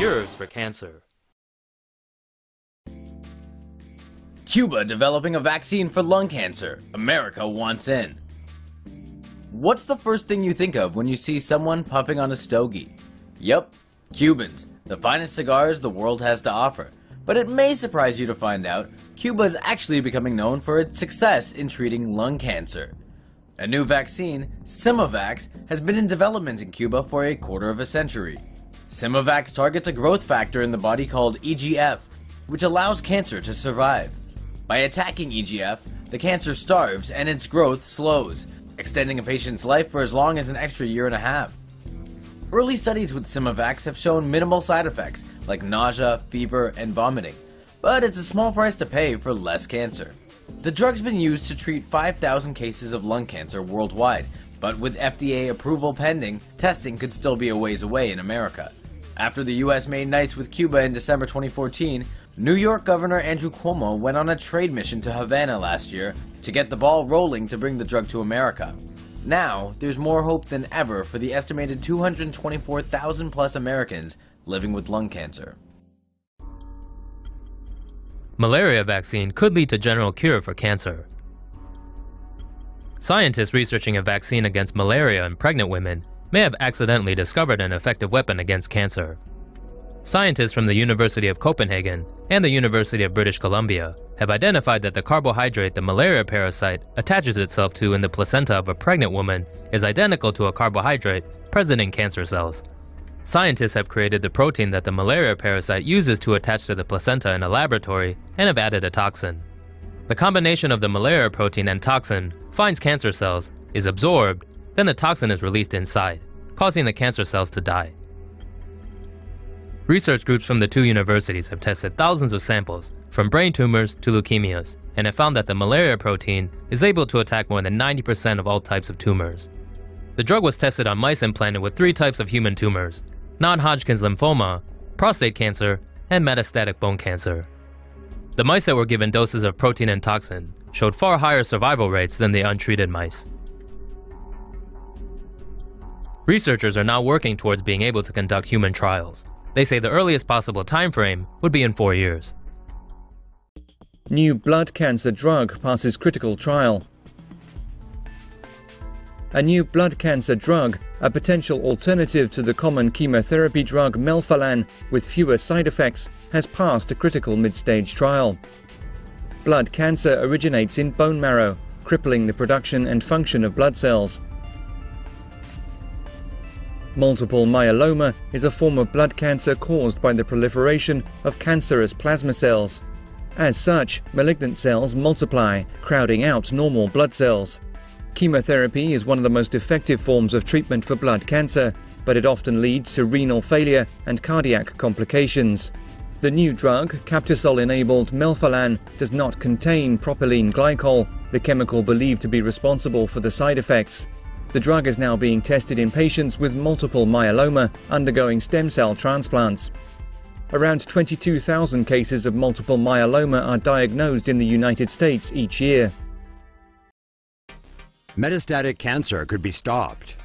cures for cancer. Cuba developing a vaccine for lung cancer. America wants in. What's the first thing you think of when you see someone puffing on a stogie? Yup, Cubans, the finest cigars the world has to offer. But it may surprise you to find out Cuba is actually becoming known for its success in treating lung cancer. A new vaccine, Simovax, has been in development in Cuba for a quarter of a century. Simovax targets a growth factor in the body called EGF, which allows cancer to survive. By attacking EGF, the cancer starves and its growth slows, extending a patient's life for as long as an extra year and a half. Early studies with Simovax have shown minimal side effects like nausea, fever, and vomiting, but it's a small price to pay for less cancer. The drug's been used to treat 5,000 cases of lung cancer worldwide, but with FDA approval pending, testing could still be a ways away in America. After the US made nice with Cuba in December 2014, New York Governor Andrew Cuomo went on a trade mission to Havana last year to get the ball rolling to bring the drug to America. Now, there's more hope than ever for the estimated 224,000 plus Americans living with lung cancer. Malaria vaccine could lead to general cure for cancer. Scientists researching a vaccine against malaria in pregnant women may have accidentally discovered an effective weapon against cancer. Scientists from the University of Copenhagen and the University of British Columbia have identified that the carbohydrate the malaria parasite attaches itself to in the placenta of a pregnant woman is identical to a carbohydrate present in cancer cells. Scientists have created the protein that the malaria parasite uses to attach to the placenta in a laboratory and have added a toxin. The combination of the malaria protein and toxin finds cancer cells, is absorbed, then the toxin is released inside, causing the cancer cells to die. Research groups from the two universities have tested thousands of samples, from brain tumors to leukemias, and have found that the malaria protein is able to attack more than 90% of all types of tumors. The drug was tested on mice implanted with 3 types of human tumors: non-Hodgkin's lymphoma, prostate cancer, and metastatic bone cancer. The mice that were given doses of protein and toxin showed far higher survival rates than the untreated mice. Researchers are now working towards being able to conduct human trials. They say the earliest possible time frame would be in 4 years. New blood cancer drug passes critical trial. A new blood cancer drug, a potential alternative to the common chemotherapy drug melphalan with fewer side effects, has passed a critical mid-stage trial. Blood cancer originates in bone marrow, crippling the production and function of blood cells. Multiple myeloma is a form of blood cancer caused by the proliferation of cancerous plasma cells. As such, malignant cells multiply, crowding out normal blood cells. Chemotherapy is one of the most effective forms of treatment for blood cancer, but it often leads to renal failure and cardiac complications. The new drug, Captisol-enabled melphalan, does not contain propylene glycol, the chemical believed to be responsible for the side effects. The drug is now being tested in patients with multiple myeloma undergoing stem cell transplants. Around 22,000 cases of multiple myeloma are diagnosed in the United States each year. Metastatic cancer could be stopped.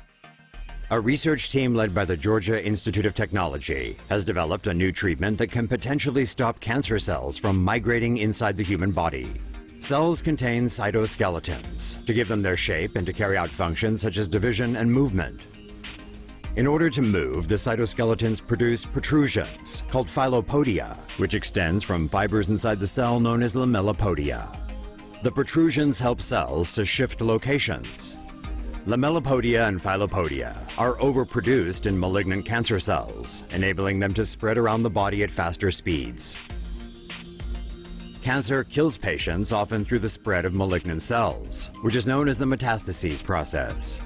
A research team led by the Georgia Institute of Technology has developed a new treatment that can potentially stop cancer cells from migrating inside the human body. Cells contain cytoskeletons to give them their shape and to carry out functions such as division and movement. In order to move, the cytoskeletons produce protrusions called filopodia, which extends from fibers inside the cell known as lamellipodia. The protrusions help cells to shift locations. Lamellipodia and filopodia are overproduced in malignant cancer cells, enabling them to spread around the body at faster speeds. Cancer kills patients often through the spread of malignant cells, which is known as the metastases process.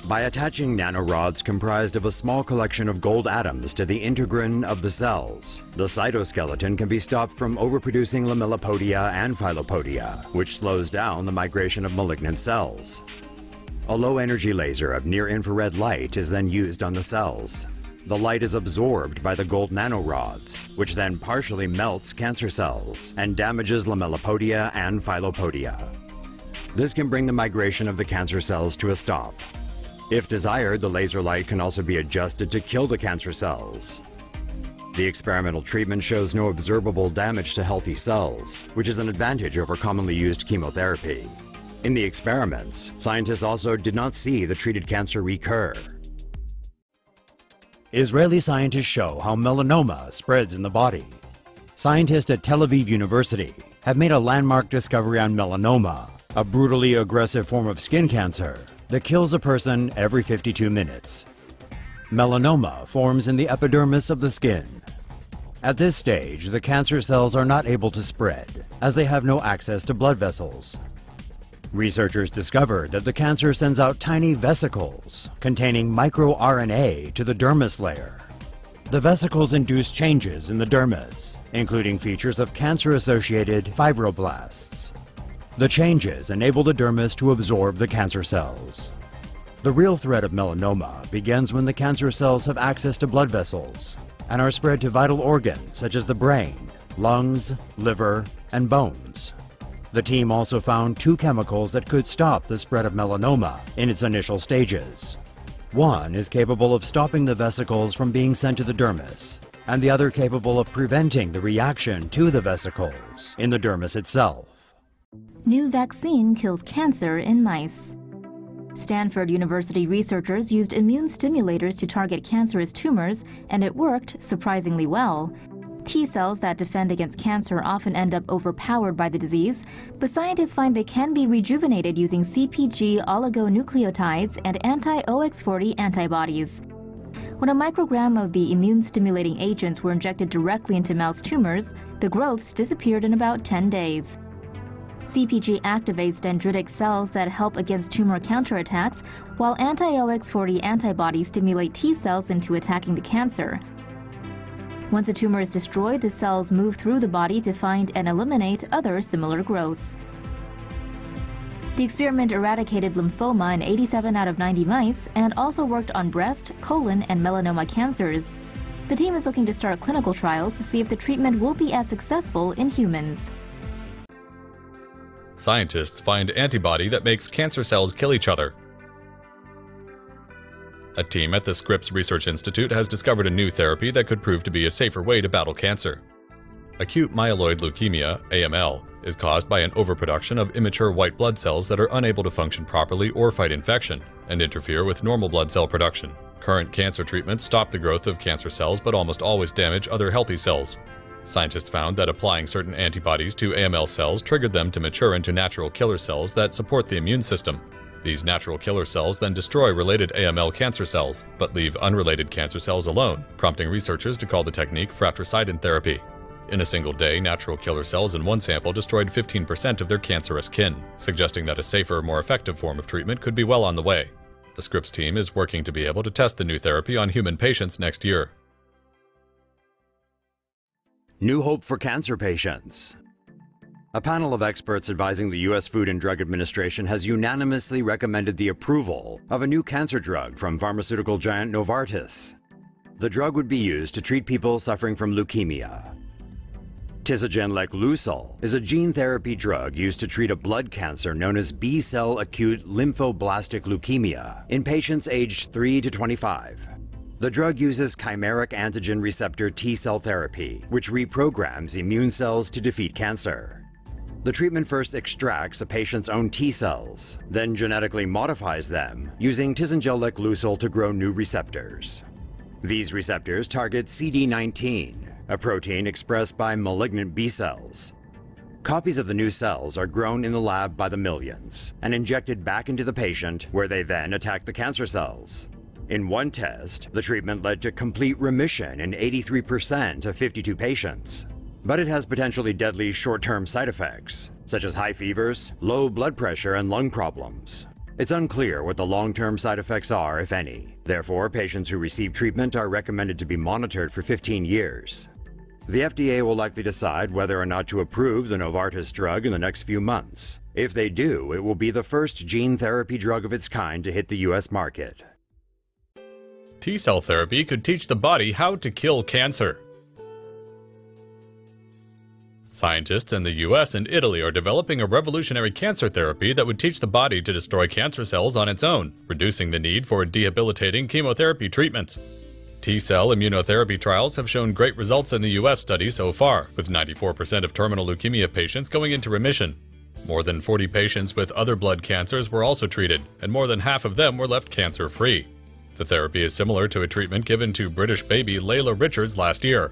By attaching nanorods comprised of a small collection of gold atoms to the integrin of the cells, the cytoskeleton can be stopped from overproducing lamellipodia and filopodia, which slows down the migration of malignant cells. A low-energy laser of near-infrared light is then used on the cells. The light is absorbed by the gold nanorods, which then partially melts cancer cells and damages lamellipodia and filopodia. This can bring the migration of the cancer cells to a stop. If desired, the laser light can also be adjusted to kill the cancer cells. The experimental treatment shows no observable damage to healthy cells, which is an advantage over commonly used chemotherapy. In the experiments, scientists also did not see the treated cancer recur. Israeli scientists show how melanoma spreads in the body. Scientists at Tel Aviv University have made a landmark discovery on melanoma, a brutally aggressive form of skin cancer that kills a person every 52 minutes. Melanoma forms in the epidermis of the skin. At this stage, the cancer cells are not able to spread, as they have no access to blood vessels. Researchers discovered that the cancer sends out tiny vesicles containing microRNA to the dermis layer. The vesicles induce changes in the dermis, including features of cancer-associated fibroblasts. The changes enable the dermis to absorb the cancer cells. The real threat of melanoma begins when the cancer cells have access to blood vessels and are spread to vital organs such as the brain, lungs, liver, and bones. The team also found 2 chemicals that could stop the spread of melanoma in its initial stages. One is capable of stopping the vesicles from being sent to the dermis, and the other capable of preventing the reaction to the vesicles in the dermis itself. New vaccine kills cancer in mice. Stanford University researchers used immune stimulators to target cancerous tumors, and it worked surprisingly well. T cells that defend against cancer often end up overpowered by the disease, but scientists find they can be rejuvenated using CpG oligonucleotides and anti-OX40 antibodies. When a microgram of the immune-stimulating agents were injected directly into mouse tumors, the growths disappeared in about 10 days. CpG activates dendritic cells that help against tumor counterattacks, while anti-OX40 antibodies stimulate T cells into attacking the cancer. Once a tumor is destroyed, the cells move through the body to find and eliminate other similar growths. The experiment eradicated lymphoma in 87 out of 90 mice and also worked on breast, colon, and melanoma cancers. The team is looking to start clinical trials to see if the treatment will be as successful in humans. Scientists find antibody that makes cancer cells kill each other. A team at the Scripps Research Institute has discovered a new therapy that could prove to be a safer way to battle cancer. Acute myeloid leukemia, AML, is caused by an overproduction of immature white blood cells that are unable to function properly or fight infection, and interfere with normal blood cell production. Current cancer treatments stop the growth of cancer cells but almost always damage other healthy cells. Scientists found that applying certain antibodies to AML cells triggered them to mature into natural killer cells that support the immune system. These natural killer cells then destroy related AML cancer cells, but leave unrelated cancer cells alone, prompting researchers to call the technique fratricidin therapy. In a single day, natural killer cells in one sample destroyed 15% of their cancerous kin, suggesting that a safer, more effective form of treatment could be well on the way. The Scripps team is working to be able to test the new therapy on human patients next year. New hope for cancer patients. A panel of experts advising the U.S. Food and Drug Administration has unanimously recommended the approval of a new cancer drug from pharmaceutical giant Novartis. The drug would be used to treat people suffering from leukemia. Tisagenlecleucel is a gene therapy drug used to treat a blood cancer known as B-cell acute lymphoblastic leukemia in patients aged 3 to 25. The drug uses chimeric antigen receptor T-cell therapy, which reprograms immune cells to defeat cancer. The treatment first extracts a patient's own T-cells, then genetically modifies them using tisagenlecleucel to grow new receptors. These receptors target CD19, a protein expressed by malignant B-cells. Copies of the new cells are grown in the lab by the millions and injected back into the patient, where they then attack the cancer cells. In one test, the treatment led to complete remission in 83% of 52 patients. But it has potentially deadly short-term side effects, such as high fevers, low blood pressure, and lung problems. It's unclear what the long-term side effects are, if any. Therefore, patients who receive treatment are recommended to be monitored for 15 years. The FDA will likely decide whether or not to approve the Novartis drug in the next few months. If they do, it will be the first gene therapy drug of its kind to hit the U.S. market. T-cell therapy could teach the body how to kill cancer. Scientists in the US and Italy are developing a revolutionary cancer therapy that would teach the body to destroy cancer cells on its own, reducing the need for debilitating chemotherapy treatments. T-cell immunotherapy trials have shown great results in the US study so far, with 94% of terminal leukemia patients going into remission. More than 40 patients with other blood cancers were also treated, and more than half of them were left cancer-free. The therapy is similar to a treatment given to British baby Layla Richards last year.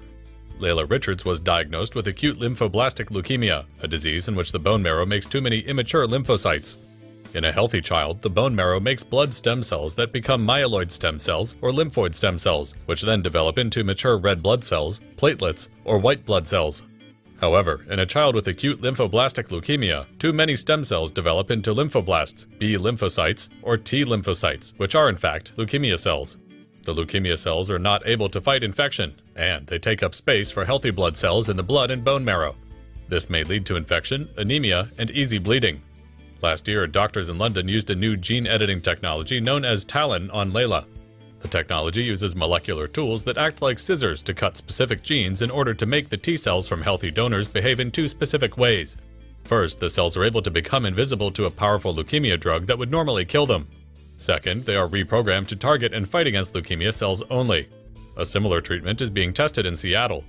Layla Richards was diagnosed with acute lymphoblastic leukemia, a disease in which the bone marrow makes too many immature lymphocytes. In a healthy child, the bone marrow makes blood stem cells that become myeloid stem cells or lymphoid stem cells, which then develop into mature red blood cells, platelets, or white blood cells. However, in a child with acute lymphoblastic leukemia, too many stem cells develop into lymphoblasts, B lymphocytes, or T lymphocytes, which are in fact leukemia cells. The leukemia cells are not able to fight infection, and they take up space for healthy blood cells in the blood and bone marrow. This may lead to infection, anemia, and easy bleeding. Last year, doctors in London used a new gene editing technology known as TALEN on Layla. The technology uses molecular tools that act like scissors to cut specific genes in order to make the T cells from healthy donors behave in two specific ways. First, the cells are able to become invisible to a powerful leukemia drug that would normally kill them. Second, they are reprogrammed to target and fight against leukemia cells only. A similar treatment is being tested in Seattle.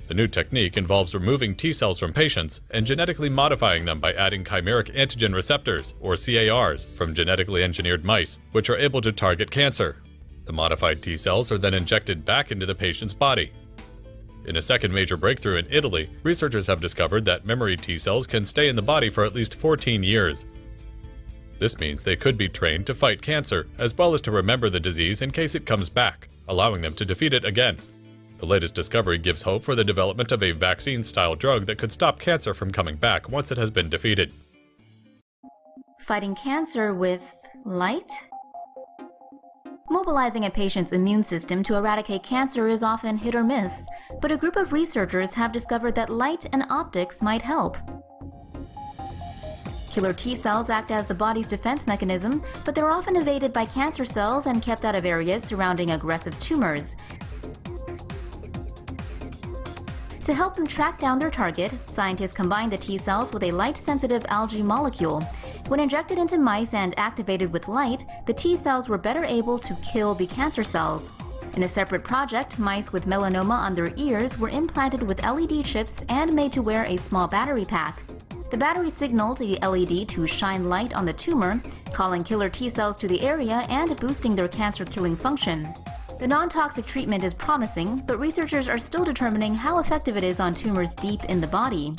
The new technique involves removing T cells from patients and genetically modifying them by adding chimeric antigen receptors, or CARs, from genetically engineered mice, which are able to target cancer. The modified T cells are then injected back into the patient's body. In a second major breakthrough in Italy, researchers have discovered that memory T cells can stay in the body for at least 14 years. This means they could be trained to fight cancer, as well as to remember the disease in case it comes back, allowing them to defeat it again. The latest discovery gives hope for the development of a vaccine-style drug that could stop cancer from coming back once it has been defeated. Fighting cancer with light? Mobilizing a patient's immune system to eradicate cancer is often hit or miss, but a group of researchers have discovered that light and optics might help. Killer T cells act as the body's defense mechanism, but they're often evaded by cancer cells and kept out of areas surrounding aggressive tumors. To help them track down their target, scientists combine the T cells with a light-sensitive algae molecule. When injected into mice and activated with light, the T cells were better able to kill the cancer cells. In a separate project, mice with melanoma on their ears were implanted with LED chips and made to wear a small battery pack. The battery signaled the LED to shine light on the tumor, calling killer T cells to the area and boosting their cancer-killing function. The non-toxic treatment is promising, but researchers are still determining how effective it is on tumors deep in the body.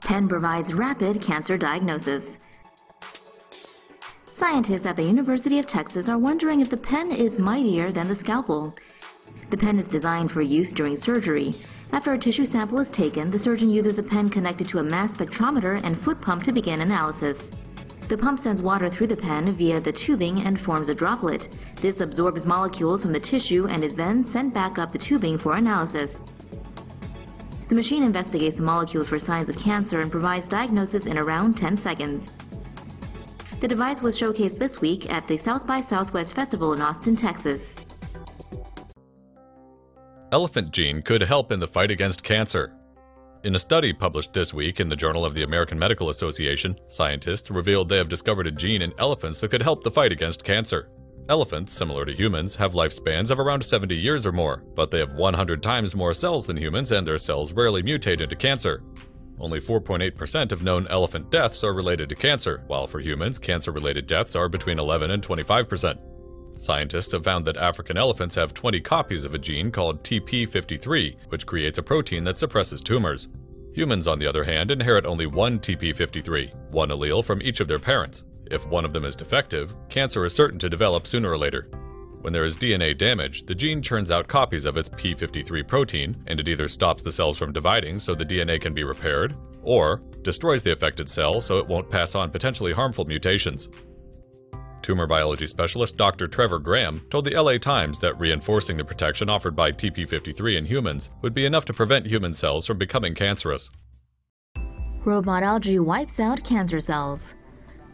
Pen provides rapid cancer diagnosis. Scientists at the University of Texas are wondering if the pen is mightier than the scalpel. The pen is designed for use during surgery. After a tissue sample is taken, the surgeon uses a pen connected to a mass spectrometer and foot pump to begin analysis. The pump sends water through the pen via the tubing and forms a droplet. This absorbs molecules from the tissue and is then sent back up the tubing for analysis. The machine investigates the molecules for signs of cancer and provides diagnosis in around 10 seconds. The device was showcased this week at the South by Southwest Festival in Austin, Texas. Elephant gene could help in the fight against cancer. In a study published this week in the Journal of the American Medical Association, scientists revealed they have discovered a gene in elephants that could help the fight against cancer. Elephants, similar to humans, have lifespans of around 70 years or more, but they have 100 times more cells than humans and their cells rarely mutate into cancer. Only 4.8% of known elephant deaths are related to cancer, while for humans, cancer-related deaths are between 11 and 25%. Scientists have found that African elephants have 20 copies of a gene called TP53, which creates a protein that suppresses tumors. Humans, on the other hand, inherit only one TP53, one allele from each of their parents. If one of them is defective, cancer is certain to develop sooner or later. When there is DNA damage, the gene churns out copies of its P53 protein, and it either stops the cells from dividing so the DNA can be repaired, or destroys the affected cell so it won't pass on potentially harmful mutations. Tumor biology specialist Dr. Trevor Graham told the LA Times that reinforcing the protection offered by TP53 in humans would be enough to prevent human cells from becoming cancerous. Robot algae wipes out cancer cells.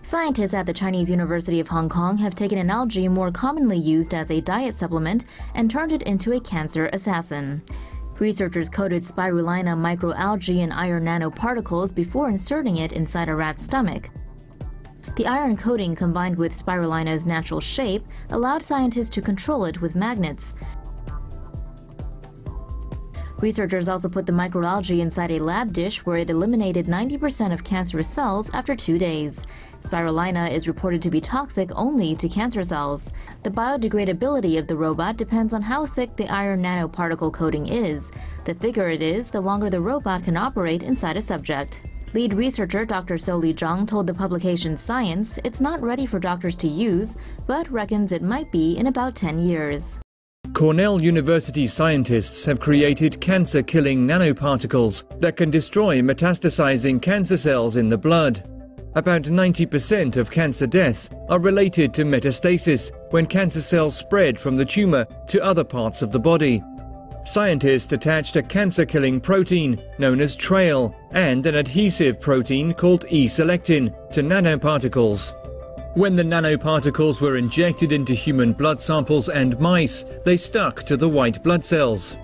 Scientists at the Chinese University of Hong Kong have taken an algae more commonly used as a diet supplement and turned it into a cancer assassin. Researchers coated spirulina microalgae in iron nanoparticles before inserting it inside a rat's stomach. The iron coating, combined with spirulina's natural shape, allowed scientists to control it with magnets. Researchers also put the microalgae inside a lab dish where it eliminated 90% of cancerous cells after 2 days. Spirulina is reported to be toxic only to cancer cells. The biodegradability of the robot depends on how thick the iron nanoparticle coating is. The thicker it is, the longer the robot can operate inside a subject. Lead researcher Dr. Soli Zhang told the publication Science it's not ready for doctors to use, but reckons it might be in about 10 years. Cornell University scientists have created cancer-killing nanoparticles that can destroy metastasizing cancer cells in the blood. About 90% of cancer deaths are related to metastasis, when cancer cells spread from the tumor to other parts of the body. Scientists attached a cancer-killing protein known as TRAIL and an adhesive protein called E-selectin to nanoparticles. When the nanoparticles were injected into human blood samples and mice, they stuck to the white blood cells.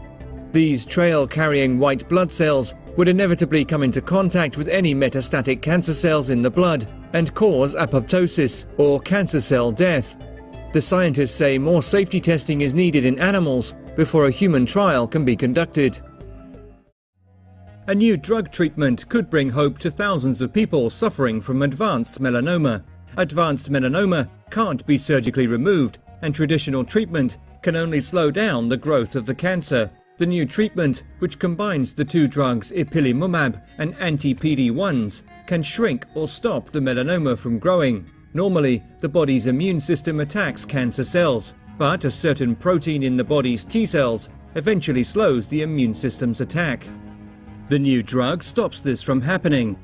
These TRAIL-carrying white blood cells would inevitably come into contact with any metastatic cancer cells in the blood and cause apoptosis, or cancer cell death. The scientists say more safety testing is needed in animals before a human trial can be conducted. A new drug treatment could bring hope to thousands of people suffering from advanced melanoma. Advanced melanoma can't be surgically removed, and traditional treatment can only slow down the growth of the cancer. The new treatment, which combines the two drugs ipilimumab and anti-PD-1s, can shrink or stop the melanoma from growing. Normally, the body's immune system attacks cancer cells, but a certain protein in the body's T cells eventually slows the immune system's attack. The new drug stops this from happening.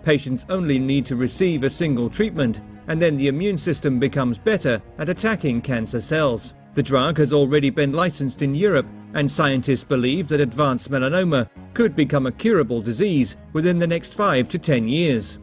Patients only need to receive a single treatment, and then the immune system becomes better at attacking cancer cells. The drug has already been licensed in Europe, and scientists believe that advanced melanoma could become a curable disease within the next 5 to 10 years.